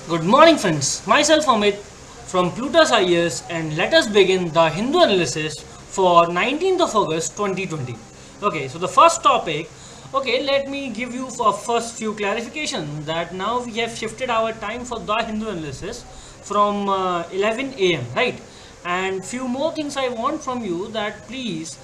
Good morning, friends. Myself Amit from Plutus IAS, and let us begin the Hindu analysis for 19th of August 2020. Okay, so the first topic. Okay, let me give you first few clarifications that now we have shifted our time for the Hindu analysis from 11 a.m. right, and few more things I want from you that please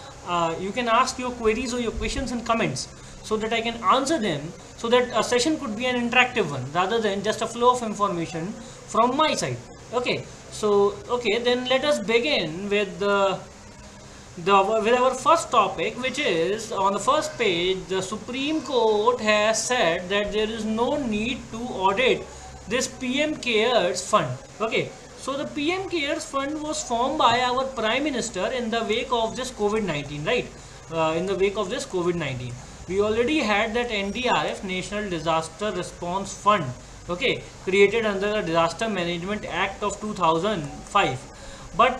you can ask your queries or your questions in comments so that I can answer them, so that a session could be an interactive one rather than just a flow of information from my side. Okay, so then let us begin with with our first topic, which is on the first page. The Supreme Court has said that there is no need to audit this PM Cares Fund. Okay, so the PM Cares Fund was formed by our Prime Minister in the wake of this COVID-19, right? In the wake of this COVID-19, we already had that NDRF, National Disaster Response Fund, okay, created under the Disaster Management Act of 2005. But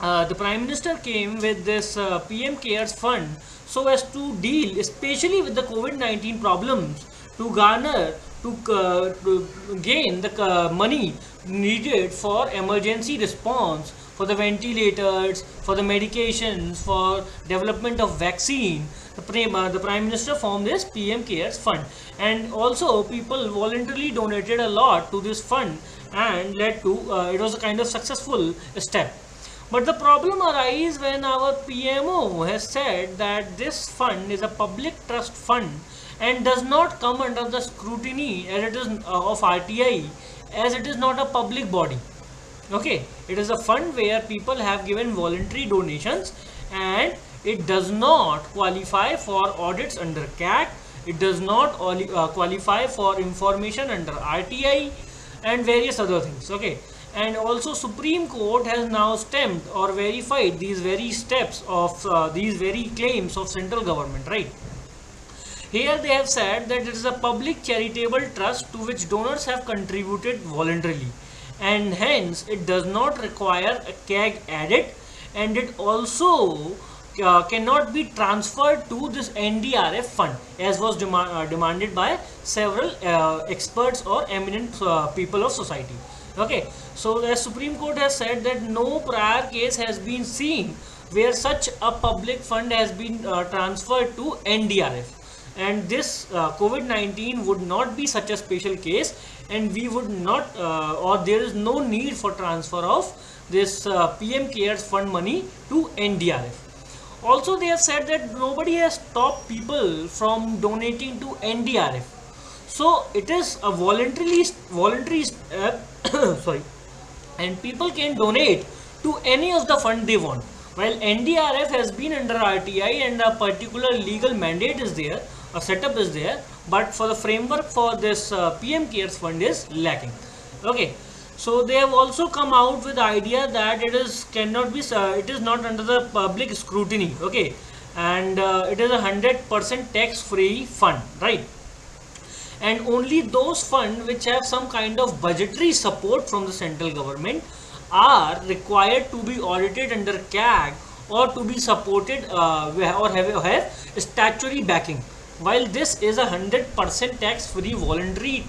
the Prime Minister came with this PM Cares Fund so as to deal especially with the COVID-19 problems, to garner, to gain the money needed for emergency response, for the ventilators, for the medications, for development of vaccine. The Prime Minister formed this PM Cares Fund, and also people voluntarily donated a lot to this fund, and led to it was a kind of successful step. But the problem arises when our PMO has said that this fund is a public trust fund and does not come under the scrutiny as it is of RTI, as it is not a public body. Okay, it is a fund where people have given voluntary donations, and it does not qualify for audits under CAT. It does not qualify for information under RTI and various other things. Okay, and also Supreme Court has now stamped or verified these very steps of these very claims of central government, right? Here they have said that it is a public charitable trust to which donors have contributed voluntarily, and hence it does not require a CAG audit, and it also cannot be transferred to this NDRF fund, as was demanded by several experts or eminent people of society. Okay, so the Supreme Court has said that no prior case has been seen where such a public fund has been transferred to NDRF, and this COVID-19 would not be such a special case, and we would not or there is no need for transfer of this PM Cares Fund money to NDRF. Also, they have said that nobody has stopped people from donating to NDRF, so it is a voluntary step sorry, and people can donate to any of the fund they want, while NDRF has been under RTI and a particular legal mandate is there, a setup is there, but for the framework for this PM Cares Fund is lacking. Okay, so they have also come out with the idea that it is not under the public scrutiny. Okay, and it is 100% tax-free fund, right? And only those funds which have some kind of budgetary support from the central government are required to be audited under CAG, or to be supported or have statutory backing, while this is a 100% tax-free voluntary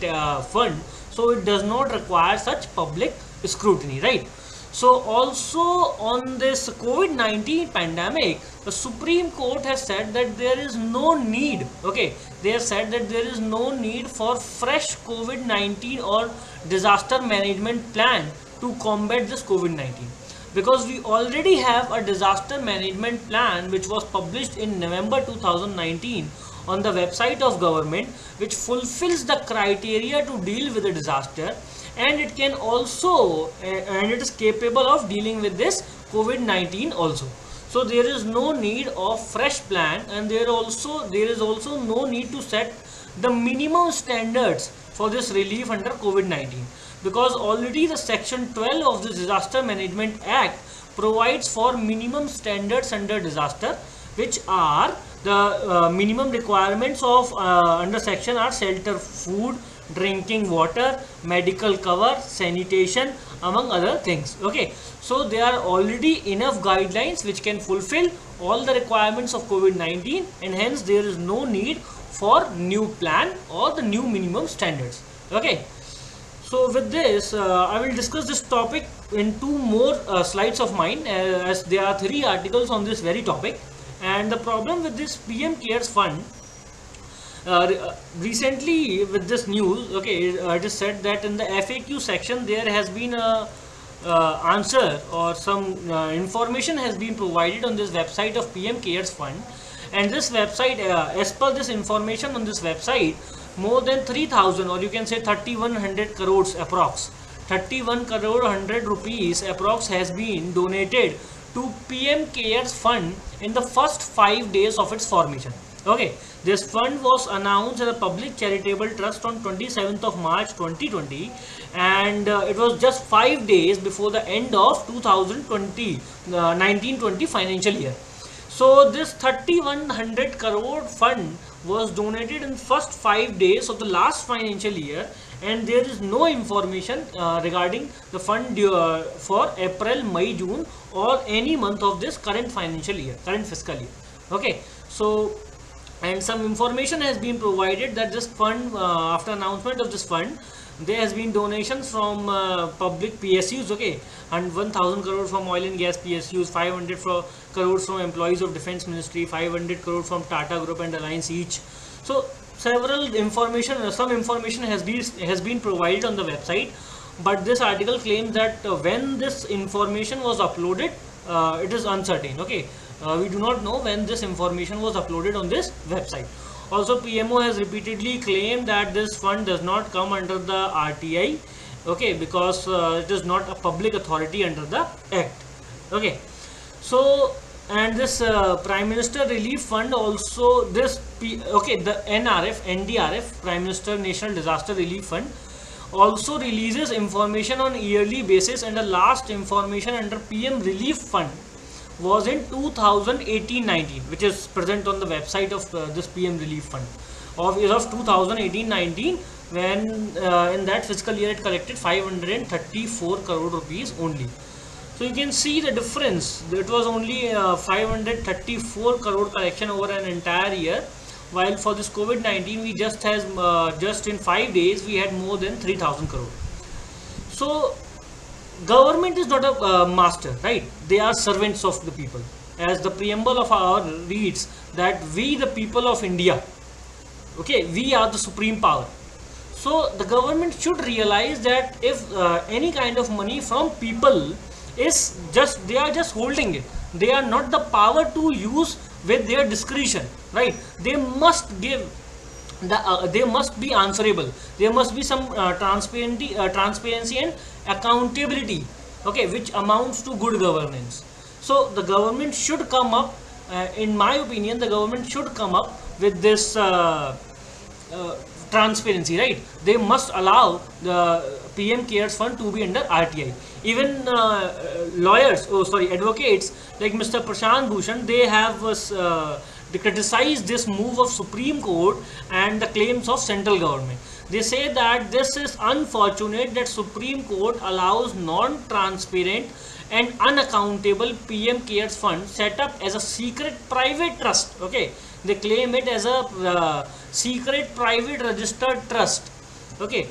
fund, so it does not require such public scrutiny, right? So also on this COVID-19 pandemic, the Supreme Court has said that there is no need, okay, they have said that there is no need for fresh COVID-19 or disaster management plan to combat this COVID-19, because we already have a disaster management plan which was published in November 2019 on the website of government, which fulfills the criteria to deal with a disaster, and it can also and it is capable of dealing with this COVID-19 also. So there is no need of fresh plan, and there is also no need to set the minimum standards for this relief under COVID-19, because already the section 12 of the Disaster Management Act provides for minimum standards under disaster, which are the minimum requirements of under section are shelter, food, drinking water, medical cover, sanitation, among other things. Okay, so there are already enough guidelines which can fulfill all the requirements of COVID-19, and hence there is no need for new plan or the new minimum standards. Okay, So with this, I will discuss this topic in two more slides of mine, as there are 3 articles on this very topic. And the problem with this PM Cares Fund, recently with this news, okay, it is said that in the FAQ section there has been a answer or some information has been provided on this website of PM Cares Fund, and this website, as per this information on this website, more than 3000, or you can say 3100 crores approx, 31 crore 100 rupees approx has been donated to PM Cares Fund in the first 5 days of its formation. Okay, this fund was announced as a public charitable trust on 27th of March 2020, and it was just 5 days before the end of 2020 19-20 financial year. So this 3100 crore fund was donated in first 5 days of the last financial year, and there is no information regarding the fund for April, May, June or any month of this current financial year, current fiscal year. Okay, so and some information has been provided that this fund, after announcement of this fund, there has been donations from public PSUs, okay, and 1000 crore from oil and gas PSUs, 500 crores from employees of defense ministry, 500 crore from Tata Group and Alliance each. So several information, some information has been provided on the website, but this article claims that when this information was uploaded, it is uncertain. Okay, we do not know when this information was uploaded on this website. Also, PMO has repeatedly claimed that this fund does not come under the RTI, okay, because it is not a public authority under the Act. Okay, so and this Prime Minister Relief Fund also, this the NDRF, Prime Minister National Disaster Relief Fund, also releases information on yearly basis, and the last information under PM Relief Fund was in 2018-19, which is present on the website of this PM Relief Fund of 2018-19, when in that fiscal year it collected 534 crore rupees only. So you can see the difference. It was only 534 crore collection over an entire year, while for this COVID-19 we just in 5 days we had more than 3000 crore. So government is not a master, right? They are servants of the people. As the preamble of our reads, that we the people of India, okay, we are the supreme power. So the government should realize that if any kind of money from people is just, they are just holding it, they are not the power to use with their discretion, right? They must give they must be answerable. There must be some transparency and accountability, okay, which amounts to good governance. So the government should come up, in my opinion, the government should come up with this transparency, right? They must allow the PM Cares Fund to be under RTI. Even advocates like Mr. Prashant Bhushan, they have they criticize this move of Supreme Court and the claims of central government. They say that this is unfortunate that Supreme Court allows non-transparent and unaccountable PM Cares Fund set up as a secret private trust. Okay, they claim it as a secret private registered trust. Okay,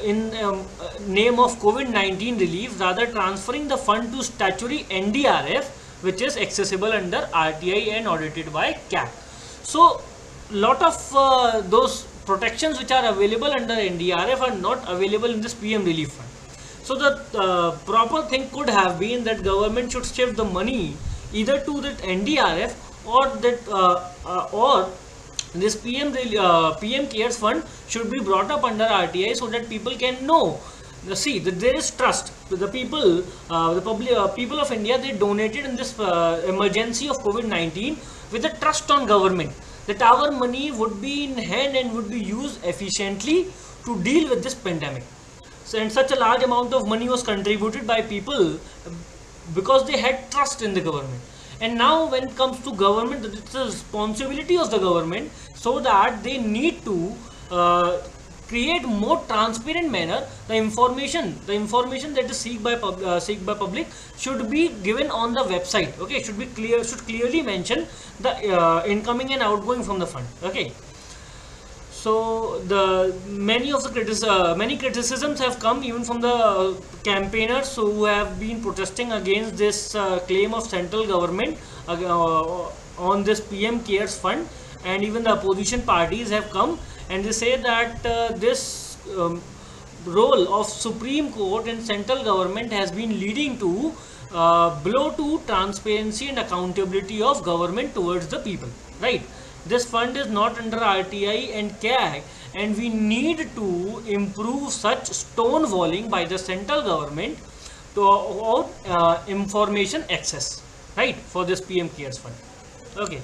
in name of COVID-19 relief, rather transferring the fund to statutory NDRF, which is accessible under RTI and audited by CAC. So lot of those protections which are available under NDRF are not available in this PM Relief Fund. So the proper thing could have been that government should shift the money either to that NDRF or that or this PM Cares Fund should be brought up under RTI, so that people can know. See that there is trust. The people, people of India, they donated in this emergency of COVID-19 with a trust on government that our money would be in hand and would be used efficiently to deal with this pandemic. So, and such a large amount of money was contributed by people because they had trust in the government. And now when it comes to government, it's the responsibility of the government, so that they need to create more transparent manner. The information that is sought by public should be given on the website. Okay, should clearly mention the incoming and outgoing from the fund. Okay, So the many criticisms have come even from the campaigners who have been protesting against this claim of central government on this PM Cares Fund, and even the opposition parties have come and they say that this role of Supreme Court and central government has been leading to blow to transparency and accountability of government towards the people, right? This fund is not under RTI and CAG, and we need to improve such stonewalling by the central government to information access, right, for this PM Cares Fund. Okay.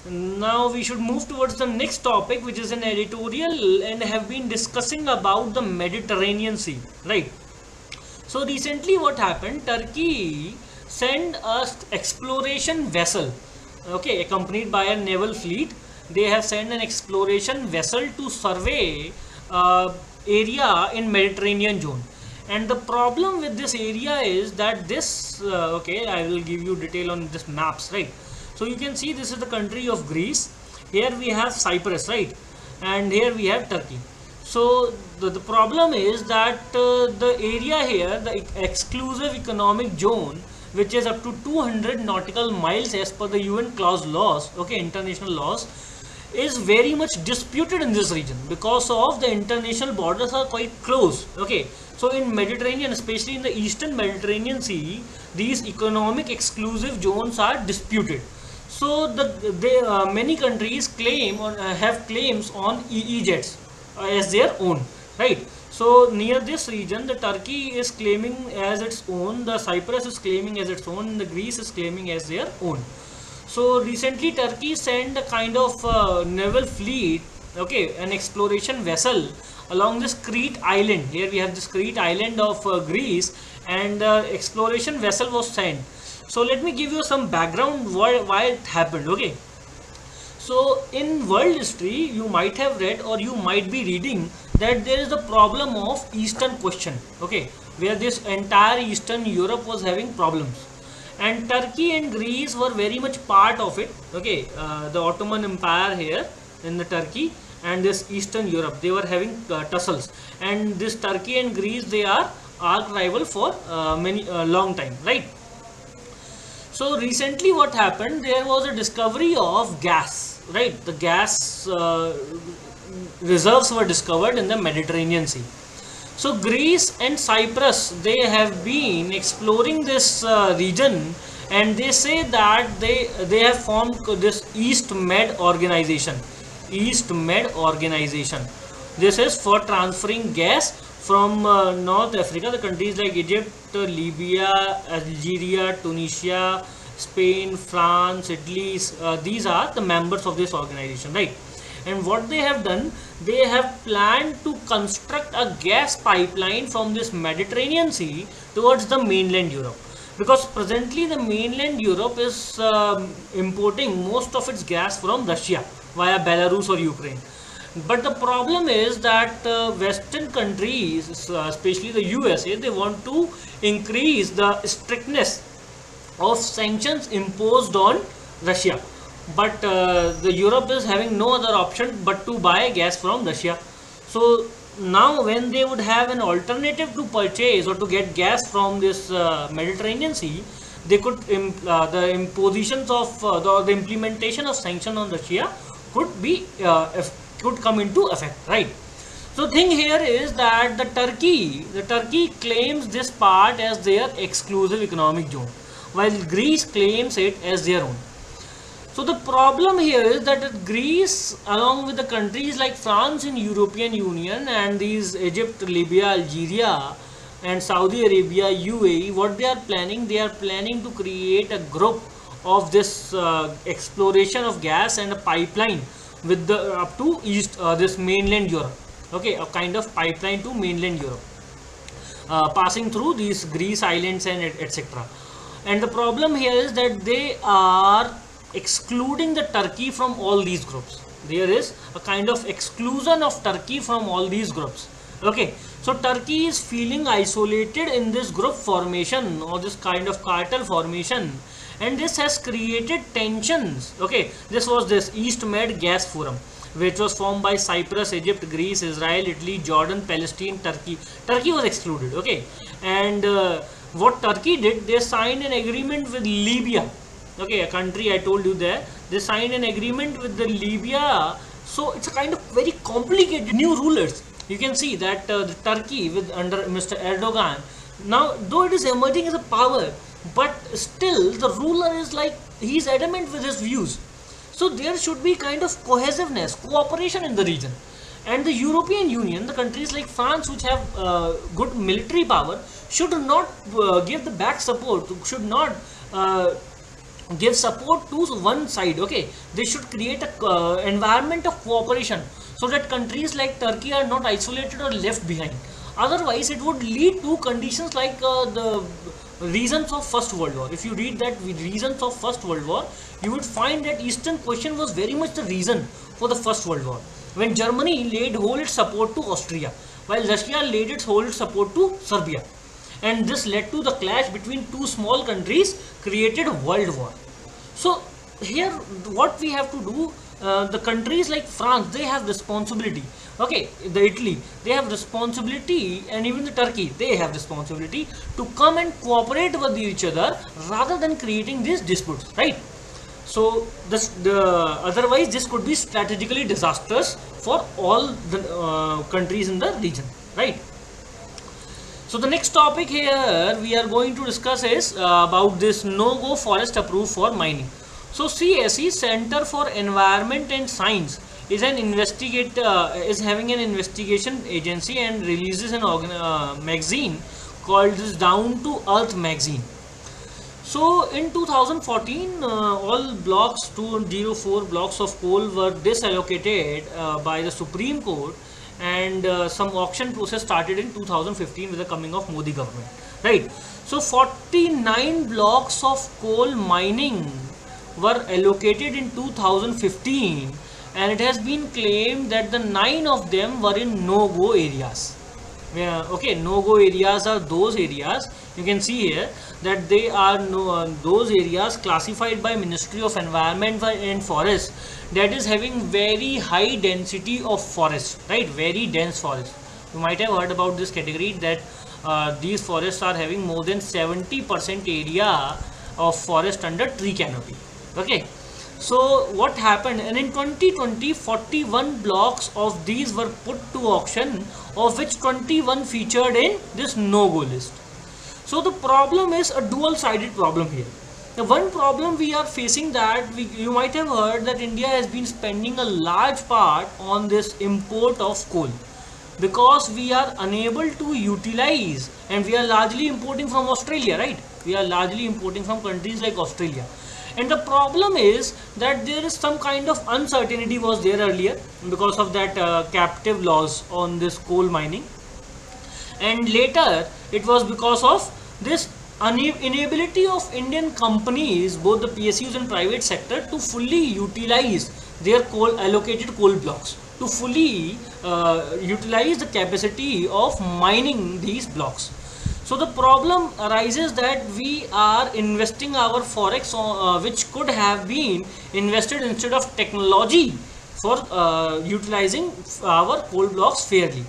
Now we should move towards the next topic, which is an editorial, and have been discussing about the Mediterranean Sea, right? So recently what happened, Turkey sent a exploration vessel, okay, accompanied by a naval fleet. They have sent an exploration vessel to survey area in Mediterranean zone. And the problem with this area is that this, okay, I will give you detail on this maps, right? So you can see this is the country of Greece. Here we have Cyprus, right? And here we have Turkey. So the problem is that the area here, the exclusive economic zone, which is up to 200 nautical miles as per the UN clause laws, okay, international laws, is very much disputed in this region because of the international borders are quite close, okay. So in Mediterranean, especially in the eastern Mediterranean Sea, these economic exclusive zones are disputed. So many countries claim or have claims on EEZs as their own, right? So near this region, the Turkey is claiming as its own, the Cyprus is claiming as its own, and the Greece is claiming as their own. So recently Turkey sent a kind of naval fleet, okay, an exploration vessel along this Crete island. Here we have this Crete island of Greece, and exploration vessel was sent. So let me give you some background why it happened, okay. So in world history, you might have read or you might be reading that there is the problem of Eastern question, okay, where this entire Eastern Europe was having problems, and Turkey and Greece were very much part of it, okay. The Ottoman Empire here in the Turkey and this Eastern Europe, they were having tussles, and this Turkey and Greece, they are arch rival for many long time, right? So recently what happened, there was a discovery of gas, right? The gas reserves were discovered in the Mediterranean Sea. So Greece and Cyprus, they have been exploring this region, and they say that they have formed this East Med organization. East Med organization. This is for transferring gas from North Africa, the countries like Egypt, Libya, Algeria, Tunisia, Spain, France, Italy, these are the members of this organization, right? And what they have done, they have planned to construct a gas pipeline from this Mediterranean Sea towards the mainland Europe, because presently the mainland Europe is importing most of its gas from Russia via Belarus or Ukraine. But the problem is that Western countries, especially the USA, they want to increase the strictness of sanctions imposed on Russia. But the Europe is having no other option but to buy gas from Russia. So now when they would have an alternative to purchase or to get gas from this Mediterranean Sea, they could the impositions of the implementation of sanction on Russia could be could come into effect, right? So thing here is that the Turkey claims this part as their exclusive economic zone, while Greece claims it as their own. So the problem here is that Greece, along with the countries like France in European Union and these Egypt, Libya, Algeria and Saudi Arabia, UAE, what they are planning to create a group of this exploration of gas and a pipeline with the up to east this mainland Europe, okay, a kind of pipeline to mainland Europe, passing through these Greece islands and etc. And the problem here is that they are excluding the Turkey from all these groups. There is a kind of exclusion of Turkey from all these groups, okay. So Turkey is feeling isolated in this group formation or this kind of cartel formation, and this has created tensions, okay. This was this East Med Gas Forum, which was formed by Cyprus, Egypt, Greece, Israel, Italy, Jordan, Palestine, Turkey. Turkey was excluded, okay. And what Turkey did, they signed an agreement with Libya, okay, a country I told you there. They signed an agreement with the Libya. So it's a kind of very complicated new rulers. You can see that the Turkey with under Mr. Erdogan, now though it is emerging as a power, but still the ruler is like, he's adamant with his views. So there should be kind of cohesiveness, cooperation in the region. And the European Union, the countries like France, which have good military power, should not give the back support, should not give support to one side, okay. They should create a environment of cooperation, so that countries like Turkey are not isolated or left behind. Otherwise it would lead to conditions like the reasons of First World War. If you read that reasons of First World War, you would find that Eastern question was very much the reason for the First World War, when Germany laid whole its support to Austria, while Russia laid its whole support to Serbia. And this led to the clash between two small countries, created world war. So here what we have to do, the countries like France, they have responsibility, okay, the Italy, they have responsibility, and even the Turkey, they have responsibility to come and cooperate with each other rather than creating these disputes, right? So otherwise this could be strategically disastrous for all the countries in the region, right? So the next topic here we are going to discuss is about this Nogo forest approved for mining. So CSE, Center for Environment and Science, is an is having an investigation agency and releases an magazine called this Down to Earth magazine. So in 2014, all blocks 204 blocks of coal were disallocated by the Supreme Court, and some auction process started in 2015 with the coming of Modi government, right? So 49 blocks of coal mining were allocated in 2015, and it has been claimed that the 9 of them were in no-go areas. Okay, no-go areas are those areas, you can see here that they are those areas classified by Ministry of Environment and Forest, that is having very high density of forest, right? Very dense forest. You might have heard about this category, that these forests are having more than 70% area of forest under tree canopy, okay. So what happened, and in 2020 41 blocks of these were put to auction, of which 21 featured in this no-go list. So the problem is a dual-sided problem here. The one problem we are facing, that you might have heard that India has been spending a large part on this import of coal, because we are unable to utilize, and we are largely importing from Australia, right? We are largely importing from countries like Australia. And the problem is that there is some kind of uncertainty was there earlier because of that captive laws on this coal mining, and later it was because of this inability of Indian companies, both the PSUs and private sector, to fully utilize their coal allocated coal blocks, to fully utilize the capacity of mining these blocks. So the problem arises that we are investing our forex which could have been invested instead of technology for utilizing our coal blocks fairly.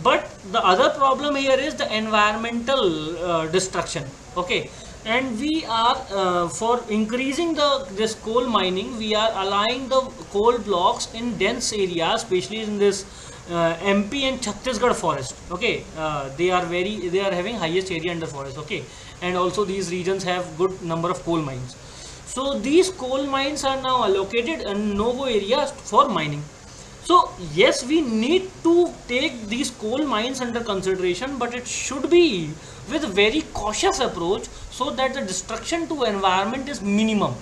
But the other problem here is the environmental destruction, okay. And we are for increasing this coal mining, we are allowing the coal blocks in dense areas, especially in this MP and Chhattisgarh forest, okay. They are having highest area under forest, okay, and also these regions have good number of coal mines. So these coal mines are now allocated in no-go areas for mining. So yes, we need to take these coal mines under consideration, but it should be with a very cautious approach, so that the destruction to environment is minimum.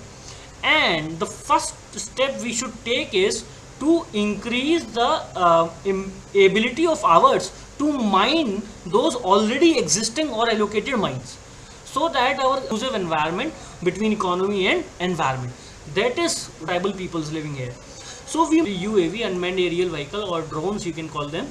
And the first step we should take is to increase the ability of ours to mine those already existing or allocated mines, so that our inclusive environment between economy and environment, that is tribal peoples living here. So we UAV, unmanned aerial vehicle, or drones you can call them,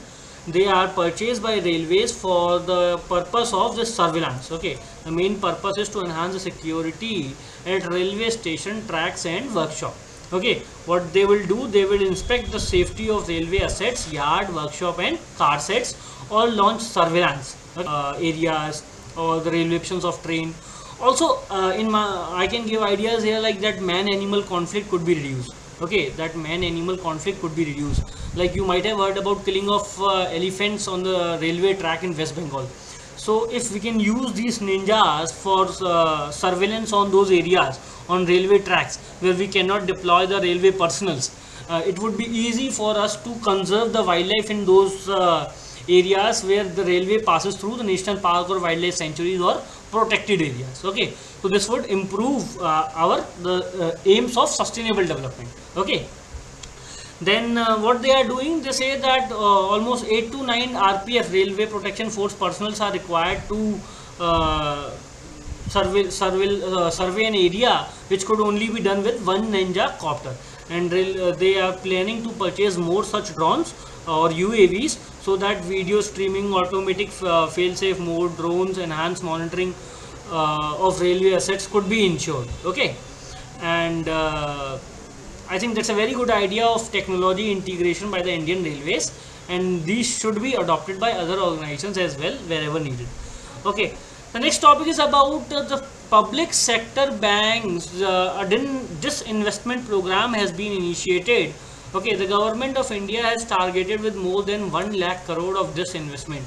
they are purchased by railways for the purpose of this surveillance, okay. The main purpose is to enhance the security at railway station, tracks and workshop. Okay, what they will do, they will inspect the safety of railway assets, yard, workshop and car sets, or launch surveillance areas or the railway options of train. Also, I can give ideas here like that man-animal conflict could be reduced. Okay, that man-animal conflict could be reduced. Like you might have heard about killing of elephants on the railway track in West Bengal. So if we can use these ninjas for surveillance on those areas, on railway tracks where we cannot deploy the railway personals, it would be easy for us to conserve the wildlife in those areas where the railway passes through the national park or wildlife sanctuaries or protected areas. Okay, so this would improve the aims of sustainable development. Okay, then what they are doing, they say that almost 8 to 9 RPF railway protection force personals are required to survey an area which could only be done with one ninja copter, and they are planning to purchase more such drones or UAVs so that video streaming, automatic fail-safe mode, drones, enhanced monitoring of railway assets could be ensured. Okay, and I think that's a very good idea of technology integration by the Indian Railways, and these should be adopted by other organizations as well wherever needed. Okay, the next topic is about the public sector banks. A disinvestment program has been initiated. Okay, the government of India has targeted with more than 1 lakh crore of disinvestment.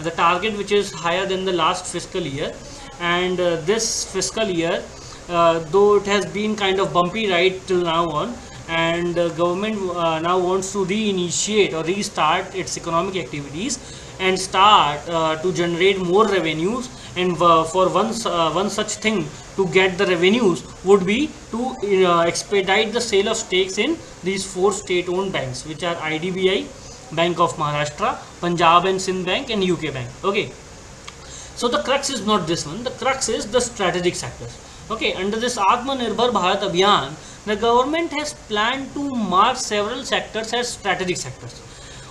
The target, which is higher than the last fiscal year, and this fiscal year, though it has been kind of bumpy right till now on, and government now wants to reinitiate or restart its economic activities and start to generate more revenues, and for one such thing to get the revenues would be to expedite the sale of stakes in these 4 state-owned banks, which are IDBI, Bank of Maharashtra, Punjab and Sindh Bank and UK Bank. Okay, so the crux is not this one, the crux is the strategic sectors. Okay, under this Atmanirbhar Bharat Abhiyan, the government has planned to mark several sectors as strategic sectors.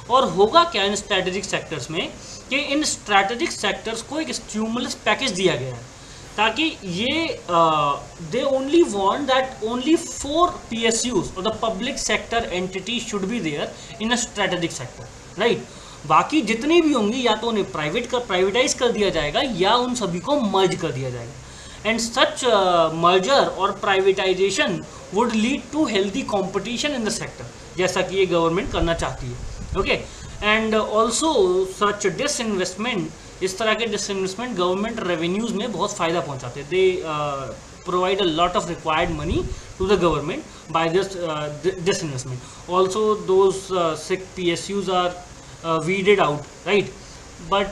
और होगा क्या इन strategic sectors में कि इन strategic sectors को एक stimulus package दिया गया है, ताकि ये they only want that only 4 PSUs और the public sector entity should be there in a strategic sector, right. बाकी जितनी भी होंगी या तो उन्हें प्राइवेटाइज कर दिया जाएगा या उन सभी को मर्ज कर दिया जाएगा, एंड सच मर्जर और privatisation would lead to healthy competition in the sector, जैसा कि ये गवर्नमेंट करना चाहती है. Okay, and also such disinvestment, इस तरह के डिसइन्वेस्टमेंट गवर्नमेंट रेवेन्यूज में बहुत फ़ायदा पहुंचाते हैं. दे provide a lot of required money to the government by this disinvestment. Also those sick PSUs are weeded out, right, but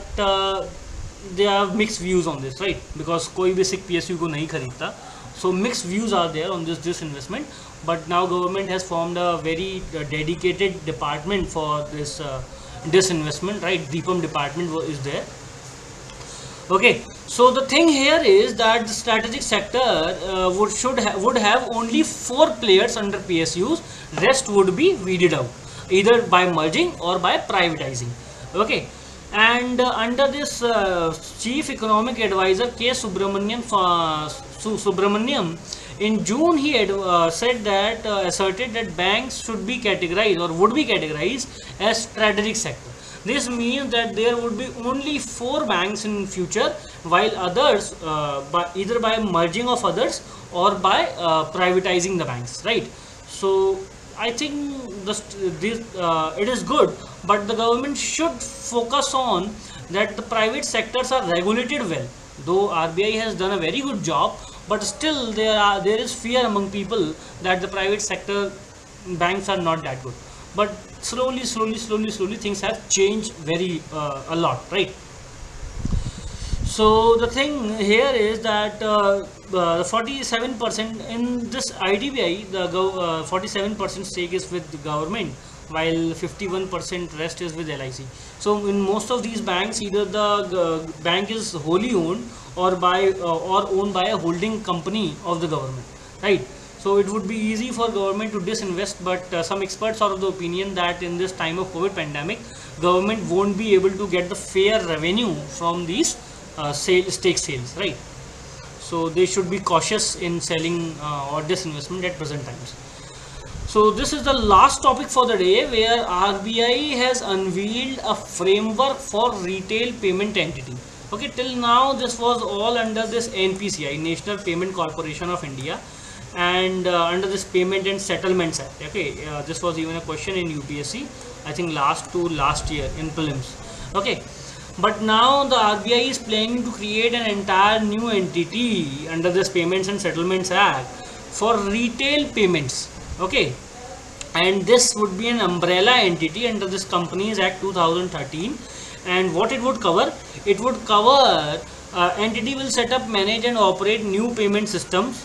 there are mixed views on this, right, because कोई भी sick PSU को नहीं खरीदता, so mixed views are there on this disinvestment. But now government has formed a very dedicated department for this disinvestment, right. Deepam department is there. Okay, so the thing here is that the strategic sector would have only 4 players under PSUs. Rest would be weeded out either by merging or by privatizing. Okay, and under this Chief Economic Advisor K. Subramaniam, in June he had said that asserted that banks should be categorized or would be categorized as strategic sector. This means that there would be only 4 banks in future, while others either by merging of others or by privatizing the banks, right. So I think it is good, but the government should focus on that the private sectors are regulated well. Though RBI has done a very good job, but still there is fear among people that the private sector banks are not that good. But slowly things have changed very a lot, right. So the thing here is that 47% in this IDBI, the 47% stake is with the government, while 51% rest is with LIC. So in most of these banks, either the bank is wholly owned or owned by a holding company of the government, right. So it would be easy for government to disinvest, but some experts are of the opinion that in this time of COVID pandemic, government won't be able to get the fair revenue from these stake sales, right. So they should be cautious in selling or disinvestment at present times. So this is the last topic for the day, where RBI has unveiled a framework for retail payment entity. Okay, till now this was all under this NPCI, National Payment Corporation of India, and under this Payment and Settlements Act. Okay, this was even a question in UPSC, I think last year in prelims. Okay, but now the RBI is planning to create an entire new entity under this Payments and Settlements Act for retail payments. Okay, and this would be an umbrella entity under this Companies Act 2013. And what it would cover? It would cover entity will set up, manage and operate new payment systems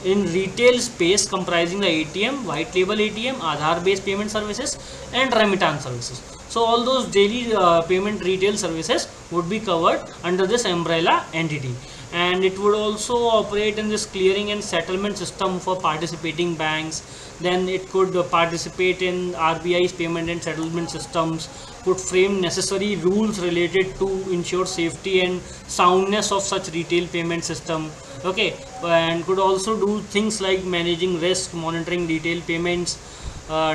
in retail space, comprising the ATM, white label ATM, Aadhaar based payment services and remittance services. So all those daily payment retail services would be covered under this umbrella entity, and it would also operate in this clearing and settlement system for participating banks. Then it could participate in RBI's payment and settlement systems, could frame necessary rules related to ensure safety and soundness of such retail payment system. Okay, and could also do things like managing risk, monitoring retail payments,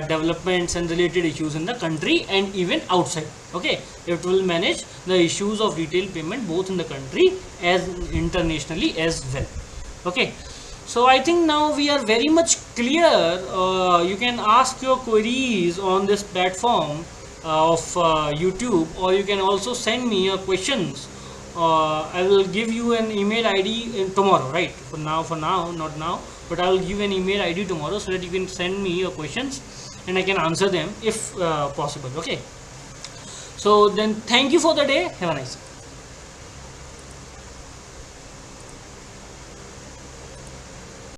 developments and related issues in the country and even outside. Okay, it will manage the issues of retail payment both in the country as internationally as well. Okay, so I think now we are very much clear. You can ask your queries on this platform of YouTube, or you can also send me your questions. I will give you an email ID tomorrow, right? For now, not now, but I will give an email ID tomorrow so that you can send me your questions and I can answer them if possible. Okay, so then thank you for the day. Have a nice day.